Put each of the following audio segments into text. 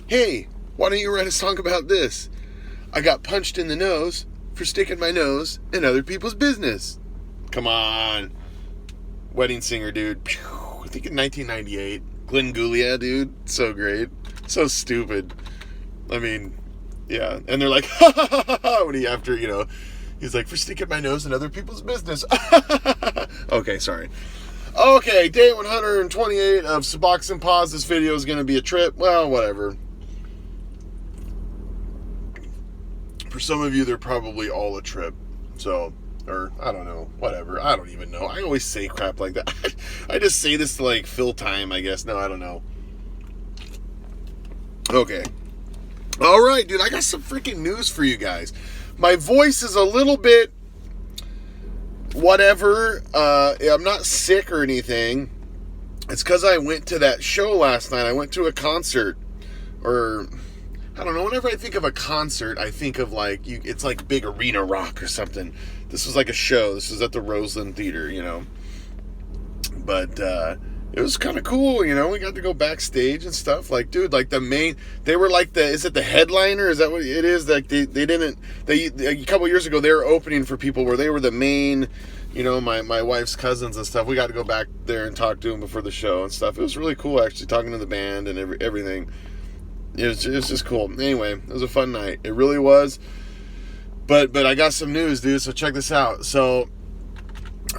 Hey, why don't you write a song about this? I got punched in the nose for sticking my nose in other people's business. Come on. Wedding singer, dude. I think in 1998. Glenn Gulia, dude. So great. So stupid. I mean, yeah. And they're like, ha ha ha ha ha, when he's like, for sticking my nose in other people's business. Okay, sorry. Okay, day 128 of Suboxone PAWS. This video is going to be a trip. Well, whatever. For some of you, they're probably all a trip. So, or, I don't know. Whatever. I don't even know. I always say crap like that. I just say this to, like, fill time, I guess. No, I don't know. Okay. All right, dude. I got some freaking news for you guys. My voice is a little bit whatever. I'm not sick or anything. It's because I went to that show last night. I went to a concert. Or, I don't know. Whenever I think of a concert, I think of like, it's like big arena rock or something. This was like a show. This was at the Roseland Theater, But, it was kind of cool, we got to go backstage and stuff. Like, dude, like they were like is it the headliner? Is that what it is? Like they a couple years ago, they were opening for people where they were the main, my wife's cousins and stuff. We got to go back there and talk to them before the show and stuff. It was really cool, actually, talking to the band and everything. It was just cool. Anyway, it was a fun night. It really was. But I got some news, dude, so check this out. So,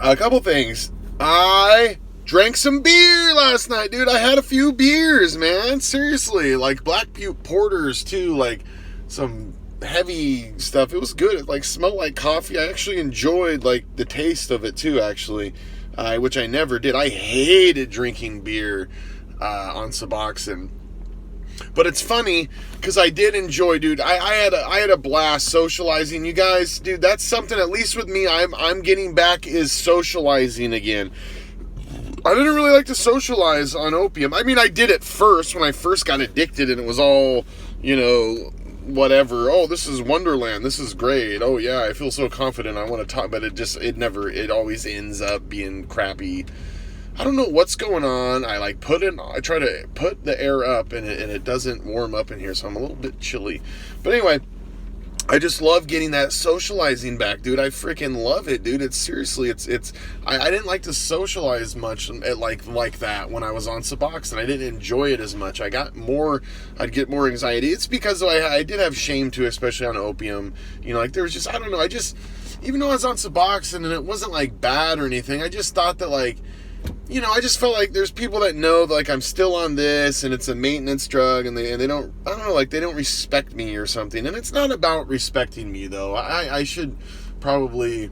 a couple things. I drank some beer last night, dude. I had a few beers, man. Seriously. Like Black Butte Porters, too. Like some heavy stuff. It was good. It like smelled like coffee. I actually enjoyed like the taste of it, too, actually. Which I never did. I hated drinking beer on Suboxone. But it's funny because I did enjoy, dude. I had a blast socializing. You guys, dude, that's something, at least with me, I'm getting back, is socializing again. I didn't really like to socialize on opium. I mean, I did at first when I first got addicted, and it was all, whatever. Oh, this is Wonderland. This is great. Oh yeah, I feel so confident. I want to talk, but it always ends up being crappy. I don't know what's going on. I try to put the air up and it doesn't warm up in here, so I'm a little bit chilly. But anyway, I just love getting that socializing back, dude. I freaking love it, dude. It's seriously, I didn't like to socialize much like that when I was on Suboxone. I didn't enjoy it as much. I'd get more anxiety. It's because I did have shame too, especially on opium. Like there was just, I don't know. Even though I was on Suboxone and it wasn't like bad or anything, I just thought that like, I just felt like there's people that know like I'm still on this and it's a maintenance drug and they don't, I don't know, like they don't respect me or something. And it's not about respecting me though. I should probably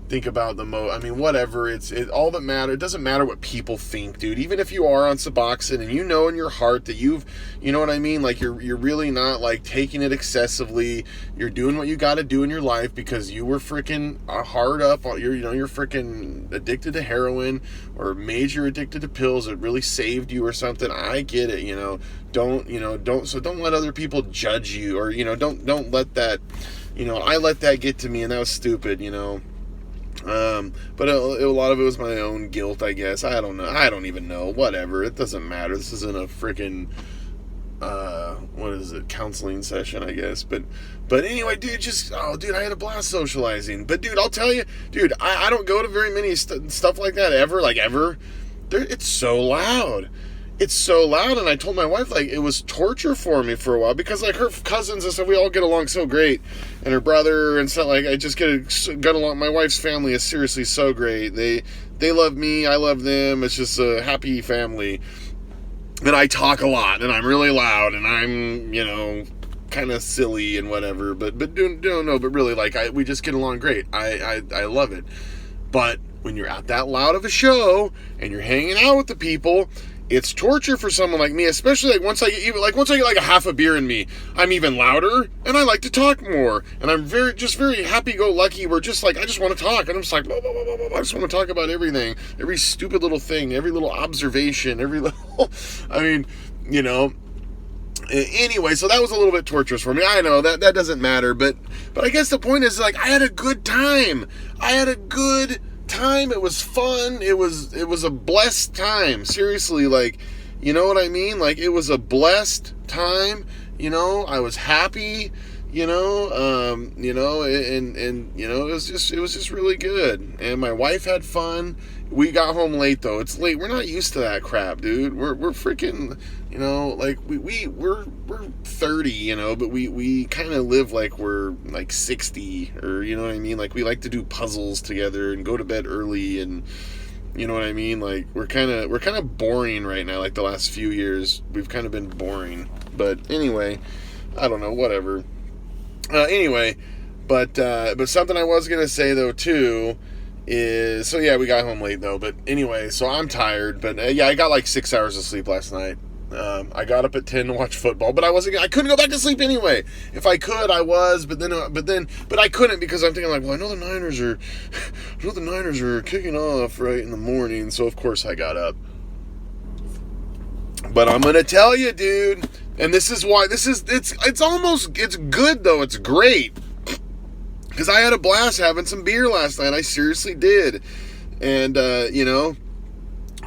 think about whatever. It's all that matters. It doesn't matter what people think, dude. Even if you are on Suboxone and you know in your heart that you know what I mean? Like you're really not like taking it excessively. You're doing what you got to do in your life because you were freaking hard up. You're freaking addicted to heroin or major addicted to pills that really saved you or something. I get it, Don't let other people judge you or, don't let that, I let that get to me and that was stupid, But a lot of it was my own guilt, I guess. I don't know. I don't even know. Whatever. It doesn't matter. This isn't a freaking, counseling session, I guess. But anyway, dude, I had a blast socializing. But, dude, I'll tell you, dude, I don't go to very many stuff like that ever. It's so loud. It's so loud, and I told my wife, like, it was torture for me for a while, because, like, her cousins and stuff, we all get along so great, and her brother and stuff, like, I just got along. My wife's family is seriously so great. They love me, I love them. It's just a happy family, and I talk a lot, and I'm really loud, and I'm, kind of silly and whatever, but really, like, we just get along great. I love it. But when you're at that loud of a show, and you're hanging out with the people, it's torture for someone like me, especially like once I get like a half a beer in me, I'm even louder and I like to talk more. And I'm very happy-go-lucky. We're just like, I just want to talk. And I'm just like, blah, blah, blah, blah, blah. I just want to talk about everything, every stupid little thing, every little observation, every little, Anyway, so that was a little bit torturous for me. I know that doesn't matter, but I guess the point is, like, I had a good time. It was fun. It was a blessed time. Seriously, like, You know what I mean? Like, it was a blessed time. You know, I was happy. You know, and you know, it was just really good. And my wife had fun. We got home late though. It's late. We're not used to that crap, dude. We're freaking, you know, like we're 30, you know, but we kind of live like we're like 60, or you know what I mean? Like, we like to do puzzles together and go to bed early, and you know what I mean? Like, we're kind of boring right now. Like, the last few years we've kind of been boring. But anyway, I don't know, whatever. Anyway, but something I was gonna say though too is, so yeah, we got home late though. But anyway, so I'm tired. But yeah, I got like 6 hours of sleep last night. I got up at 10 to watch football, but I couldn't go back to sleep anyway. If I could, I was, but I couldn't, because I'm thinking like, well, I know the Niners are kicking off right in the morning, so of course I got up. But I'm gonna tell you, dude. And this is why it's good though. It's great. Because I had a blast having some beer last night. I seriously did. And, you know,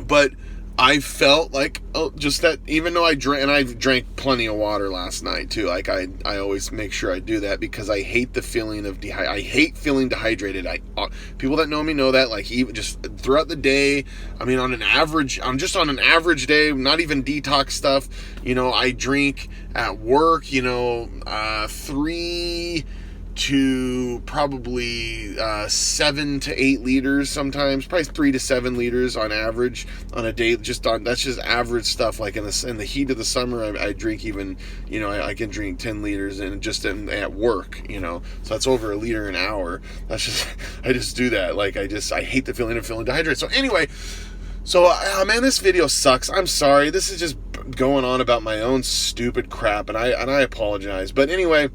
but I felt like, just that, even though I drank plenty of water last night too. Like, I always make sure I do that, because I hate the feeling of I hate feeling dehydrated. People that know me know that, like, even just throughout the day, I mean, on an average day, not even detox stuff, you know, I drink at work, you know, 3 to probably 7 to 8 liters sometimes, probably 3 to 7 liters on average on a day. That's just average stuff. Like, in the heat of the summer, I drink even, you know, I can drink 10 liters and at work, you know, so that's over a liter an hour. That's just, I just do that. Like, I hate the feeling of feeling dehydrated. So anyway, man, this video sucks. I'm sorry. This is just going on about my own stupid crap, and I apologize. But anyway,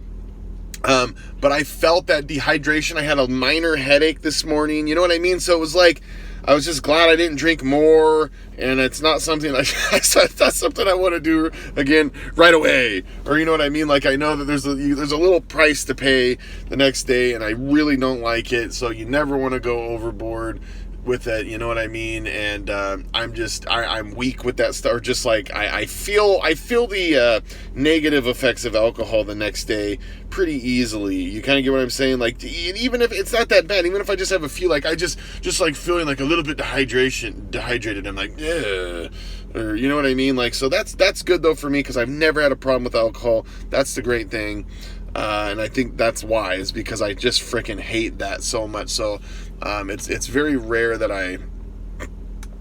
but I felt that dehydration. I had a minor headache this morning. You know what I mean? So it was like, I was just glad I didn't drink more, and it's not something that's something I want to do again right away. Or, you know what I mean? Like, I know that there's a little price to pay the next day, and I really don't like it. So you never want to go overboard with it, you know what I mean? And I'm weak with that stuff. Or just like, I feel the negative effects of alcohol the next day pretty easily. You kind of get what I'm saying? Like, even if it's not that bad, even if I just have a few, like, I just like feeling like a little bit dehydrated, I'm like, yeah. Or, you know what I mean? Like, so that's good though for me, because I've never had a problem with alcohol. That's the great thing. And I think that's why, is because I just freaking hate that so much. So it's very rare that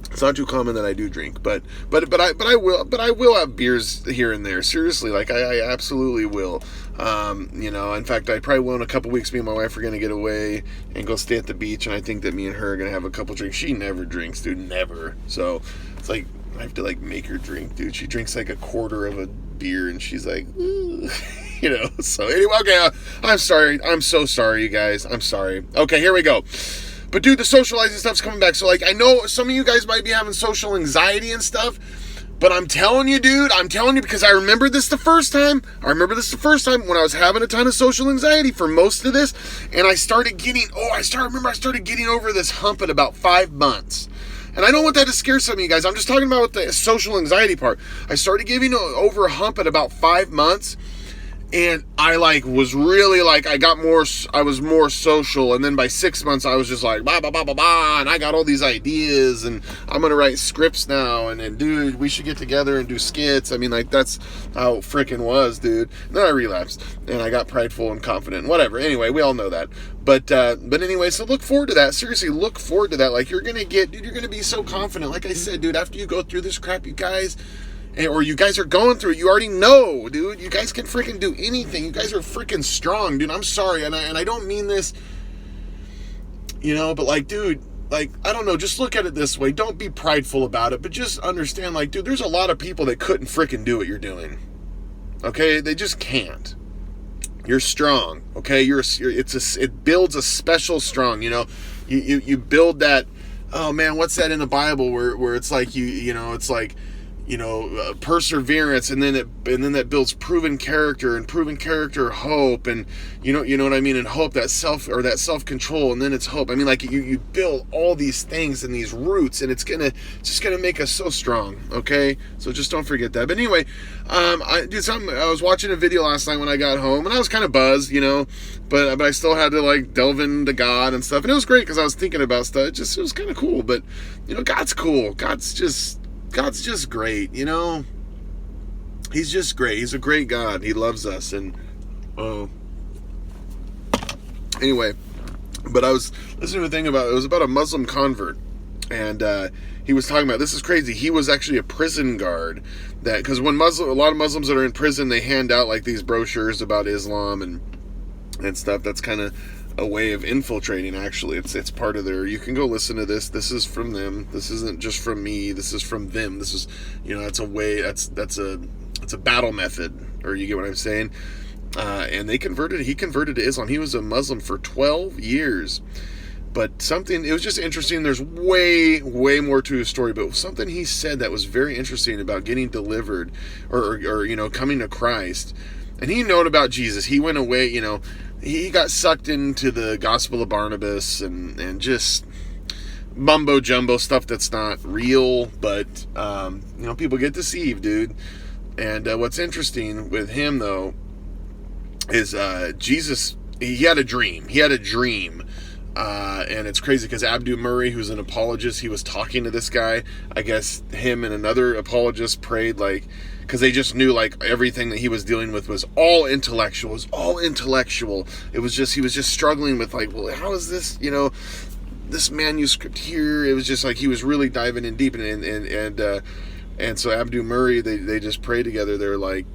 it's not too common that I do drink, but I will have beers here and there. Seriously, like, I absolutely will. You know, in fact, I probably will in a couple weeks. Me and my wife are gonna get away and go stay at the beach, and I think that me and her are gonna have a couple drinks. She never drinks, dude, never. So it's like, I have to like make her drink, dude. She drinks like a quarter of a beer, and she's like, ooh. You know, so anyway, okay, I'm sorry. I'm so sorry, you guys. I'm sorry. Okay, here we go. But dude, the socializing stuff's coming back. So, like, I know some of you guys might be having social anxiety and stuff, but I'm telling you, dude, because I remember this the first time. When I was having a ton of social anxiety for most of this, and I started getting over this hump at about 5 months. And I don't want that to scare some of you guys. I'm just talking about the social anxiety part. I started getting over a hump at about 5 months. And I was more social. And then by 6 months, I was just like, bah, bah, bah, bah, bah, and I got all these ideas, and I'm going to write scripts now. And dude, we should get together and do skits. I mean, like, that's how it freaking was, dude. And then I relapsed, and I got prideful and confident, whatever. Anyway, we all know that. But anyway, so look forward to that. Seriously, look forward to that. Like, you're going to be so confident. Like I said, dude, after you go through this crap, you guys, or you guys are going through it, you already know, dude. You guys can freaking do anything. You guys are freaking strong, dude. I'm sorry, and I don't mean this, you know, but like, dude, like, I don't know, just look at it this way. Don't be prideful about it, but just understand, like, dude, there's a lot of people that couldn't freaking do what you're doing. Okay? They just can't. You're strong, okay? It builds a special strong, you know. You build that, oh man, what's that in the Bible where it's like you know, it's like, perseverance, and then that builds proven character, and proven character hope, and you know what I mean, and hope, that self control, and then it's hope. I mean, like you build all these things and these roots, and it's just gonna make us so strong. Okay, so just don't forget that. But anyway, I was watching a video last night when I got home, and I was kind of buzzed, but I still had to like delve into God and stuff, and it was great because I was thinking about stuff. It was kind of cool. But God's cool. God's just great, He's just great. He's a great God. He loves us. And anyway, but I was listening to a thing it was about a Muslim convert, and he was talking about, this is crazy, he was actually a prison guard, because when a lot of Muslims that are in prison, they hand out like these brochures about Islam and stuff. That's kind of a way of infiltrating. Actually, it's part of their, you can go listen to this is from them, this isn't just from me, this is from them, this is, that's a way, that's a battle method, or you get what I'm saying. And he converted to Islam. He was a Muslim for 12 years. But it was just interesting. There's way more to his story, but something he said that was very interesting about getting delivered, or coming to Christ. And he known about Jesus. He went away, he got sucked into the Gospel of Barnabas and just mumbo jumbo stuff that's not real, but people get deceived, dude. And what's interesting with him though is Jesus. He had a dream. And it's crazy because Abdu Murray, who's an apologist, he was talking to this guy. I guess him and another apologist prayed, because they just knew everything that he was dealing with was all intellectual. It was just, he was just struggling with well, how is this, this manuscript here? It was just he was really diving in deep, and so Abdu Murray, they just prayed together. They're like,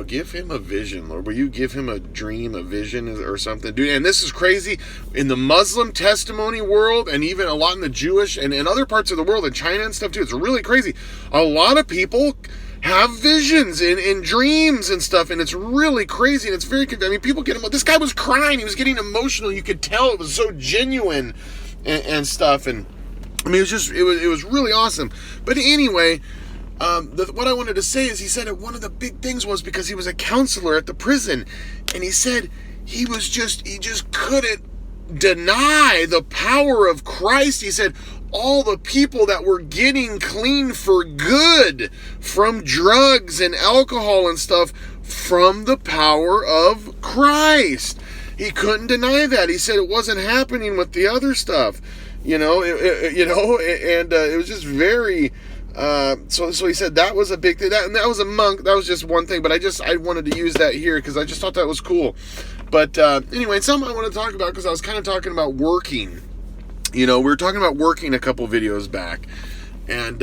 give him a vision, Lord. Will you give him a dream, a vision, or something? Dude, and this is crazy. In the Muslim testimony world, and even a lot in the Jewish and other parts of the world, in China and stuff too, it's really crazy. A lot of people have visions in dreams and stuff, and it's really crazy, and it's very, people get this guy was crying, he was getting emotional, you could tell it was so genuine and stuff, and it was really awesome. But anyway, what I wanted to say is, he said that one of the big things was because he was a counselor at the prison, and he said he just couldn't deny the power of Christ. He said all the people that were getting clean for good from drugs and alcohol and stuff from the power of Christ. He couldn't deny that. He said it wasn't happening with the other stuff, and it was just very. So he said that was a big thing. That was a monk. That was just one thing. But I wanted to use that here because I just thought that was cool. But anyway, something I want to talk about, because I was kind of talking about working. We were talking about working a couple videos back. And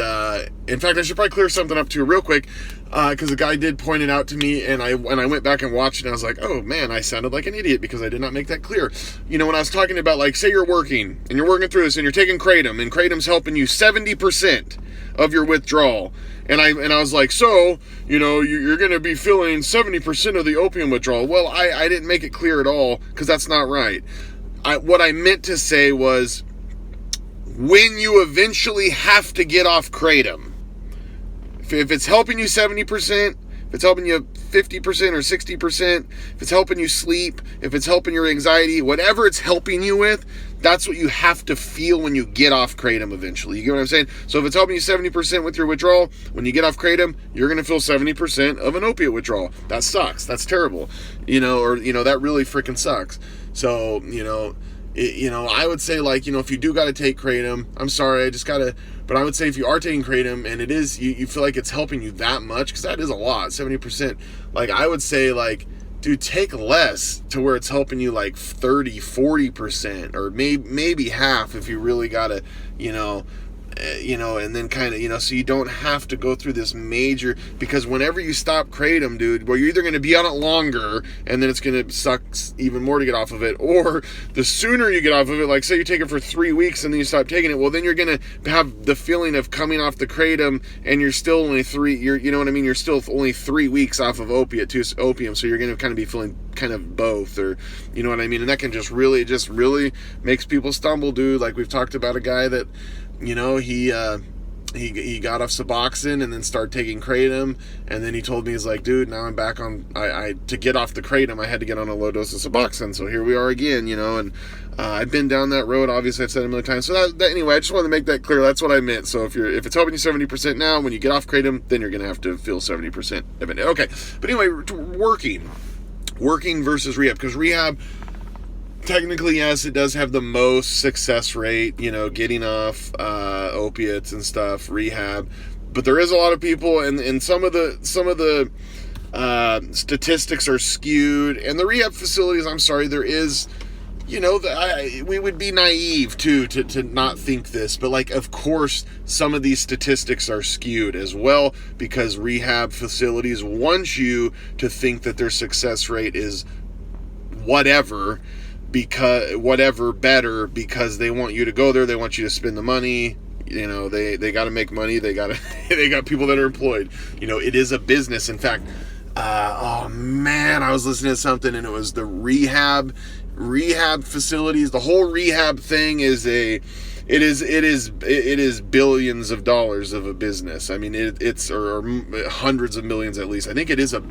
in fact, I should probably clear something up too real quick, because a guy did point it out to me, and I went back and watched it, and I was like, oh man, I sounded like an idiot because I did not make that clear. When I was talking about, say you're working, and you're working through this, and you're taking Kratom, and Kratom's helping you 70% of your withdrawal, and I was like, so, you're going to be feeling 70% of the opium withdrawal. Well, I didn't make it clear at all, because that's not right. What I meant to say was, when you eventually have to get off Kratom, if it's helping you 70%, if it's helping you 50% or 60%, if it's helping you sleep, if it's helping your anxiety, whatever it's helping you with, that's what you have to feel when you get off Kratom eventually. You get what I'm saying? So if it's helping you 70% with your withdrawal, when you get off Kratom, you're going to feel 70% of an opiate withdrawal. That sucks. That's terrible. That really freaking sucks. So, I would say, if you do got to take Kratom, I'm sorry, but I would say if you are taking Kratom and it is, you feel like it's helping you that much, because that is a lot, 70%, I would say, dude, take less to where it's helping you 30, 40%, or maybe half if you really got to, and then kind of, so you don't have to go through this major, because whenever you stop Kratom, dude, well, you're either going to be on it longer, and then it's going to suck even more to get off of it, or the sooner you get off of it, say you take it for 3 weeks and then you stop taking it, well, then you're going to have the feeling of coming off the Kratom, and you're still only you're still only 3 weeks off of opium, so you're going to kind of be feeling kind of both, or, you know what I mean, and that can just really makes people stumble, dude. We've talked about a guy that, he he got off Suboxone and then started taking kratom, and then he told me, he's like, dude, now I'm back on, I to get off the kratom I had to get on a low dose of Suboxone, so here we are again, you know. And I've been down that road, obviously I've said it a million times. So that anyway, I just wanted to make that clear. That's what I meant. So if it's helping you 70% now, when you get off kratom, then you're gonna have to feel 70% of it. Okay, but anyway, working versus rehab, because rehab, technically, yes, it does have the most success rate, you know, getting off opiates and stuff, rehab. But there is a lot of people, and some of the statistics are skewed. And the rehab facilities, I'm sorry, there is, you know, we would be naive too to not think this, but like, of course, some of these statistics are skewed as well, because rehab facilities want you to think that their success rate is whatever better, because they want you to go there, they want you to spend the money, you know, they got to make money, they got people that are employed, you know, it is a business. In fact, oh man, I was listening to something, and it was the rehab facilities, the whole rehab thing is it is billions of dollars of a business. I mean, it's hundreds of millions at least. I think it is a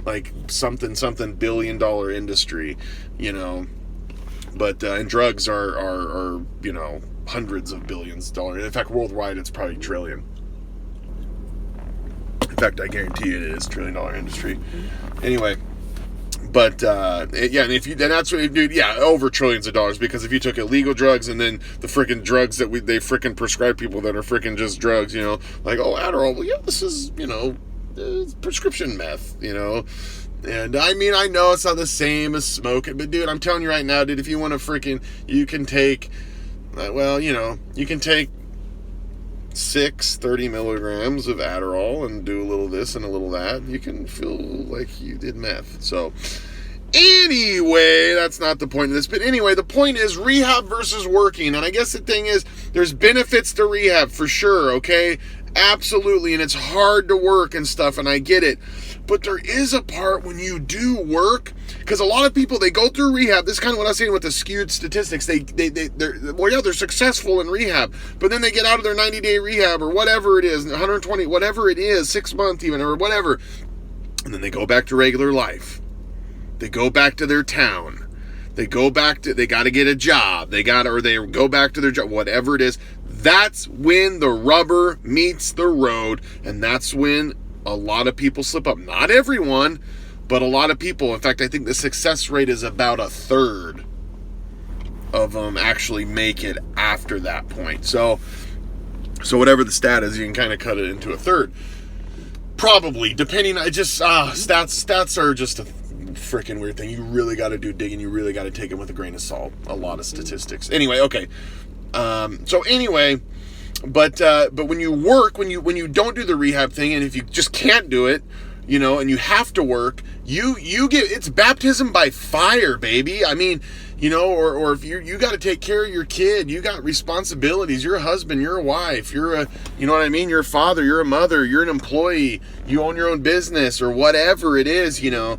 like something $1 billion industry, you know. But and drugs are you know, hundreds of billions of dollars. In fact, worldwide, it's probably trillion. In fact, I guarantee you it is $1 trillion industry. Anyway, but yeah, and that's what, dude, yeah, over trillions of dollars. Because if you took illegal drugs and then the freaking drugs that they freaking prescribe people that are freaking just drugs, you know, like, oh, Adderall, well, yeah, this is, you know, prescription meth, you know. And I mean, I know it's not the same as smoking, but dude, I'm telling you right now, dude, if you want to you can take, well, you know, you can take 30 milligrams of Adderall and do a little this and a little that. You can feel like you did meth. So anyway, that's not the point of this. But anyway, the point is rehab versus working. And I guess the thing is, there's benefits to rehab for sure, okay? Absolutely. And it's hard to work and stuff, and I get it. But there is a part when you do work, because a lot of people, they go through rehab. This is kind of what I was saying with the skewed statistics. They're successful in rehab, but then they get out of their 90-day rehab or whatever it is, 120, whatever it is, 6 months even, or whatever, and then they go back to regular life. They go back to their town. They got to get a job. They go back to their job, whatever it is. That's when the rubber meets the road, and that's when a lot of people slip up. Not everyone, but a lot of people. In fact, I think the success rate is about 1/3 of them actually make it after that point. So whatever the stat is, you can kind of cut it into 1/3. Probably, depending. Stats are just a freaking weird thing. You really got to do digging. You really got to take it with a grain of salt. A lot of statistics. Anyway, okay. So anyway, but when you work, when you don't do the rehab thing, and if you just can't do it, you know, and you have to work, you get, it's baptism by fire, baby. I mean, you know, or if you got to take care of your kid, you got responsibilities. You're a husband, you're a wife, you know what I mean? You're a father, you're a mother, you're an employee, you own your own business or whatever it is, you know,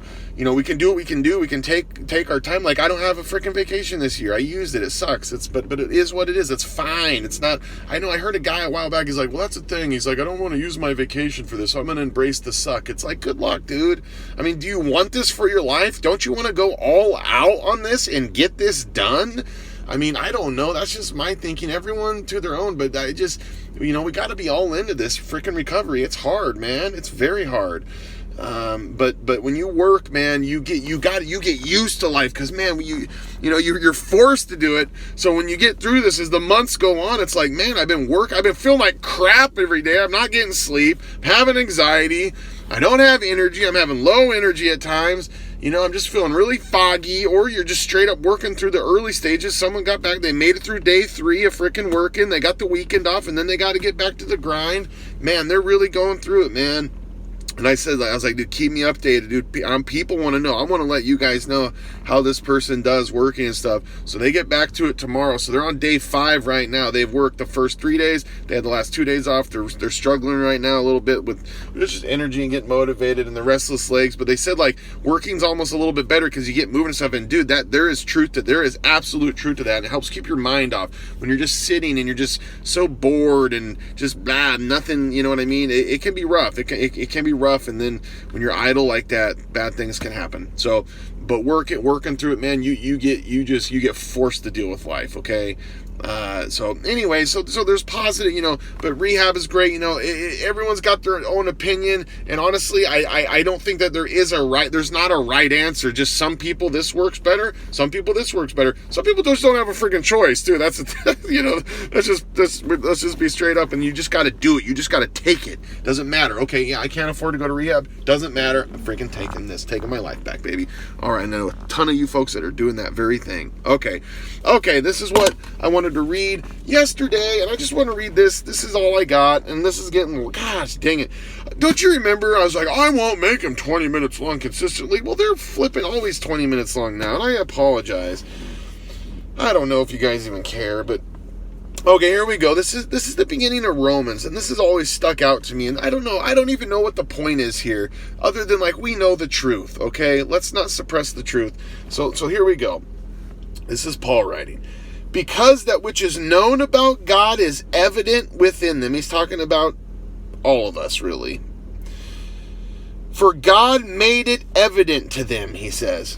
we can do what we can do. We can take our time. Like, I don't have a freaking vacation this year. I used it. It sucks. But it is what it is. It's fine. It's not, I know I heard a guy a while back, he's like, well, that's the thing. He's like, I don't want to use my vacation for this, so I'm going to embrace the suck. It's like, good luck, dude. I mean, do you want this for your life? Don't you want to go all out on this and get this done? I mean, I don't know. That's just my thinking. Everyone to their own, but I just, you know, we got to be all into this freaking recovery. It's hard, man. It's very hard. But when you work, man, you get used to life, because man, you're forced to do it. So when you get through this, as the months go on, it's like, man, I've been feeling like crap every day. I'm not getting sleep, I'm having anxiety, I don't have energy, I'm having low energy at times. You know, I'm just feeling really foggy, or you're just straight up working through the early stages. Someone got back, they made it through day 3 of freaking working, they got the weekend off, and then they got to get back to the grind. Man, they're really going through it, man. And I was like, dude, keep me updated, dude. People want to know. I want to let you guys know how this person does working and stuff. So they get back to it tomorrow. So they're on day 5 right now. They've worked the first 3 days. They had the last 2 days off. They're struggling right now a little bit with just energy and getting motivated and the restless legs. But they said like working's almost a little bit better because you get moving and stuff. And dude, there is absolute truth to that. And it helps keep your mind off when you're just sitting and you're just so bored and just blah, nothing. You know what I mean? It can be rough. It can be rough. And then when you're idle like that, bad things can happen. So, but working through it, man, you get forced to deal with life. Okay. So anyway, so there's positive, but rehab is great. Everyone's got their own opinion, and honestly, I don't think that there's not a right answer. Just some people this works better, some people this works better, some people just don't have a freaking choice, too. That's let's just be straight up, and you just got to do it. You just got to take it. Doesn't matter. Okay, yeah, I can't afford to go to rehab. Doesn't matter. I'm freaking taking my life back, baby. All right, I know a ton of you folks that are doing that very thing. Okay, this is what I wanted to read yesterday, and I just want to read this. This is all I got, and this is getting, gosh dang it. Don't you remember? I was like, I won't make them 20 minutes long consistently. Well, they're flipping always 20 minutes long now, and I apologize. I don't know if you guys even care, but okay, here we go. This is the beginning of Romans, and this has always stuck out to me, and I don't even know what the point is here, other than like, we know the truth, okay? Let's not suppress the truth. So here we go. This is Paul writing. Because that which is known about God is evident within them. He's talking about all of us, really. For God made it evident to them, he says.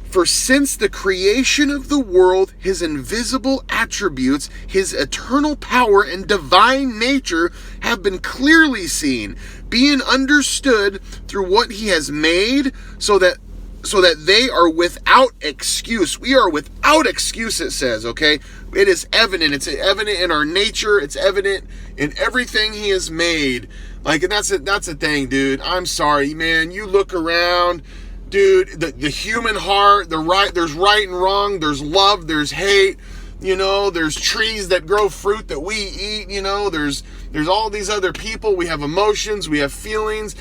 For since the creation of the world, his invisible attributes, his eternal power and divine nature have been clearly seen, being understood through what he has made, so that they are without excuse. We are without excuse, it says, okay? It is evident. It's evident in our nature. It's evident in everything he has made. Like, and that's a thing, dude. I'm sorry, man. You look around, dude, the human heart, there's right and wrong, there's love, there's hate, there's trees that grow fruit that we eat, there's all these other people. We have emotions, we have feelings,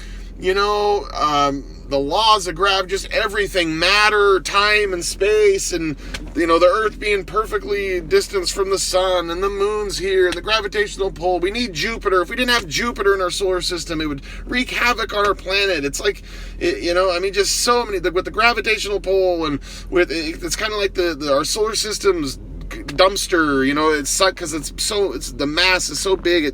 the laws of gravity, just everything, matter, time and space, and the earth being perfectly distanced from the sun, and the moon's here, and the gravitational pull. We need Jupiter. If we didn't have Jupiter in our solar system, it would wreak havoc on our planet. It's like, just so many, with the gravitational pull, and it's kind of like our solar system's dumpster, it sucks because the mass is so big,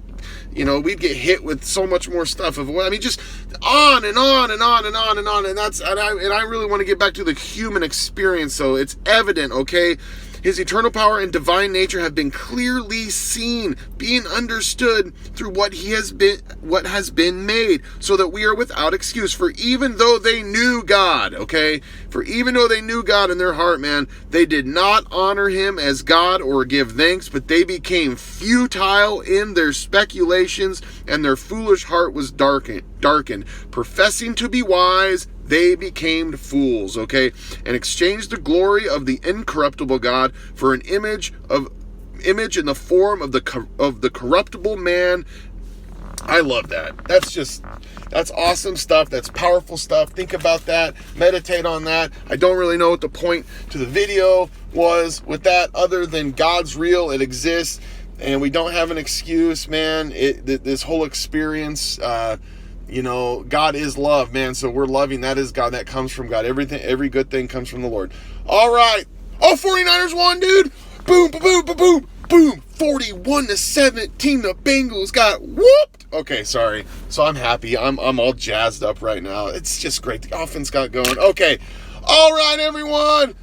we'd get hit with so much more stuff. Just on and on and on and on and on, and I really want to get back to the human experience. So it's evident, okay? His eternal power and divine nature have been clearly seen, being understood through what has been made, so that we are without excuse. For even though they knew God, okay? For even though they knew God in their heart, man, they did not honor him as God or give thanks, but they became futile in their speculations, and their foolish heart was darkened. Professing to be wise, they became fools, okay? And exchanged the glory of the incorruptible God for an image in the form of the corruptible man. I love that. That's awesome stuff. That's powerful stuff. Think about that. Meditate on that. I don't really know what the point to the video was with that, other than God's real. It exists, and we don't have an excuse, man. This whole experience, God is love, man. So we're loving. That is God. That comes from God. Every good thing comes from the Lord. All right. Oh, 49ers won, dude. Boom, boom, boom, boom, boom, boom. 41-17. The Bengals got whooped. Okay, sorry. So I'm happy. I'm all jazzed up right now. It's just great. The offense got going. Okay. All right, everyone.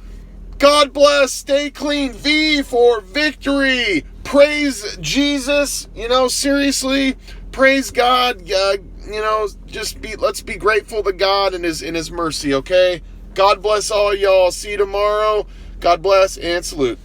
God bless. Stay clean. V for victory. Praise Jesus. Seriously. Praise God. Let's be grateful to God and his mercy, okay? God bless all y'all. See you tomorrow. God bless and salute.